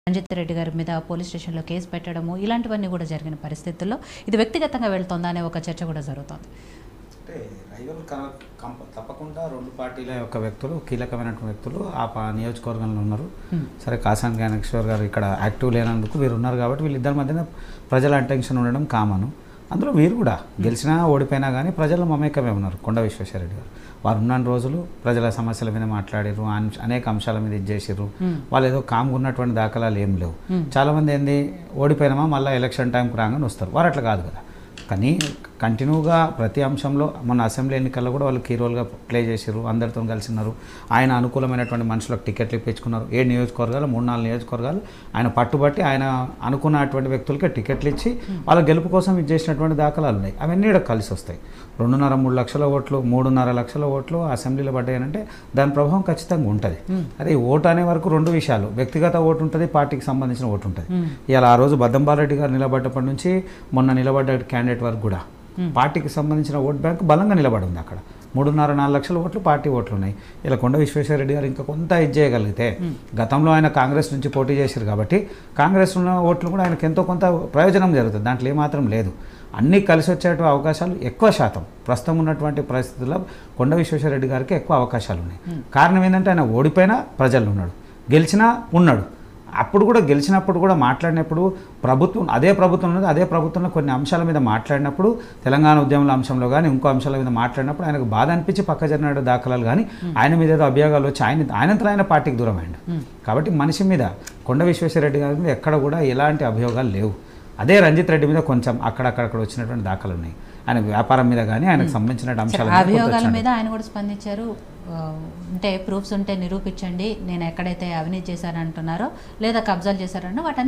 రంజిత్ రెడ్డి గారి మీద పోలీస్ స్టేషన్లో కేసు పెట్టడము ఇలాంటివన్నీ కూడా జరిగిన పరిస్థితుల్లో ఇది వ్యక్తిగతంగా వెళ్తుందా అనే ఒక చర్చ కూడా జరుగుతుంది. అంటే రైవల్ తప్పకుండా రెండు పార్టీల యొక్క వ్యక్తులు కీలకమైనటువంటి వ్యక్తులు ఆ నియోజకవర్గంలో ఉన్నారు. సరే కాసాని జ్ఞానేశ్వర్ గారు ఇక్కడ యాక్టివ్ లేనందుకు వీరు ఉన్నారు కాబట్టి వీళ్ళిద్దరి మధ్యన ప్రజల అటెన్షన్ ఉండడం కామను. అందులో వీరు కూడా గెలిచినా ఓడిపోయినా కానీ ప్రజలు మమేకమే ఉన్నారు. కొండ విశ్వేశ్వరరెడ్డి గారు వారు ఉన్న రోజులు ప్రజల సమస్యల మీద మాట్లాడారు, అనేక అంశాల మీద ఇచ్చేసారు. వాళ్ళు ఏదో కామ్గా ఉన్నటువంటి దాఖలాలు ఏం లేవు. చాలామంది ఏంది ఓడిపోయినామా మళ్ళీ ఎలక్షన్ టైంకి రాగానే వస్తారు. వారు అట్లా కాదు కదా, కానీ కంటిన్యూగా ప్రతి అంశంలో మన అసెంబ్లీ ఎన్నికల్లో కూడా వాళ్ళు కీ రోల్గా ప్లే చేశారు. అందరితో కలిసి ఉన్నారు. ఆయన అనుకూలమైనటువంటి మనుషులకు టికెట్లు ఇప్పించుకున్నారు. 7 నియోజకవర్గాలు 3-4 నియోజకవర్గాలు ఆయన పట్టుబట్టి ఆయన అనుకున్నటువంటి వ్యక్తులకే టికెట్లు ఇచ్చి వాళ్ళ గెలుపు కోసం ఇచ్చేసినటువంటి దాఖలాలు ఉన్నాయి. అవన్నీ ఇక్కడ కలిసి వస్తాయి. 2.5-3 లక్షల ఓట్లు 3.5 లక్షల ఓట్లు అసెంబ్లీలో పడ్డాయనంటే దాని ప్రభావం ఖచ్చితంగా ఉంటుంది. అదే ఓటు అనే వరకు 2 విషయాలు, వ్యక్తిగత ఓటు ఉంటుంది, పార్టీకి సంబంధించిన ఓటు ఉంటుంది. ఇలా ఆ రోజు బద్దంబాలరెడ్డి గారు నిలబడ్డప్పటి నుంచి మొన్న నిలబడ్డ క్యాండిడేట్ వరకు కూడా పార్టీకి సంబంధించిన ఓట్ బ్యాంక్ బలంగా నిలబడి ఉంది. అక్కడ 3.5-4 లక్షల ఓట్లు పార్టీ ఓట్లు ఉన్నాయి. ఇలా కొండ విశ్వేశ్వరరెడ్డి గారు ఇంకా కొంత ఇది చేయగలిగితే, గతంలో ఆయన కాంగ్రెస్ నుంచి పోటీ చేశారు కాబట్టి కాంగ్రెస్ ఉన్న ఓట్లు కూడా ఆయనకు ఎంతో కొంత ప్రయోజనం జరుగుతుంది. దాంట్లో ఏమాత్రం లేదు. అన్నీ కలిసి వచ్చేటువంటి అవకాశాలు ఎక్కువ శాతం ప్రస్తుతం ఉన్నటువంటి పరిస్థితుల్లో కొండ విశ్వేశ్వరరెడ్డి గారికి ఎక్కువ అవకాశాలు ఉన్నాయి. కారణం ఏంటంటే ఆయన ఓడిపోయినా ప్రజలు ఉన్నాడు, గెలిచినా ఉన్నాడు. అప్పుడు కూడా గెలిచినప్పుడు కూడా మాట్లాడినప్పుడు ప్రభుత్వం అదే ప్రభుత్వం ఉన్నది, అదే ప్రభుత్వంలో కొన్ని అంశాల మీద మాట్లాడినప్పుడు తెలంగాణ ఉద్యమాల అంశంలో కానీ ఇంకో అంశాల మీద మాట్లాడినప్పుడు ఆయనకు బాధ అనిపించి పక్క జరిగిన దాఖలాలు కానీ ఆయన మీద ఏదో అభియోగాలు వచ్చి ఆయనంతా ఆయన పార్టీకి దూరం అయ్యాడు. కాబట్టి మనిషి మీద కొండ విశ్వేశ్వరరెడ్డి గారి మీద ఎక్కడ కూడా ఎలాంటి అభియోగాలు లేవు. అదే రంజిత్ రెడ్డి మీద కొంచెం అక్కడక్కడ వచ్చినటువంటి దాఖలు ఉన్నాయి. ఆయన వ్యాపారం మీద కానీ ఆయనకు సంబంధించిన అభియోగాల మీద ఆయన కూడా స్పందించారు. అంటే ప్రూఫ్స్ ఉంటే నిరూపించండి, నేను ఎక్కడైతే అవినీతి చేశానంటున్నారో లేదా కబ్జాలు చేశారన్నో వాటి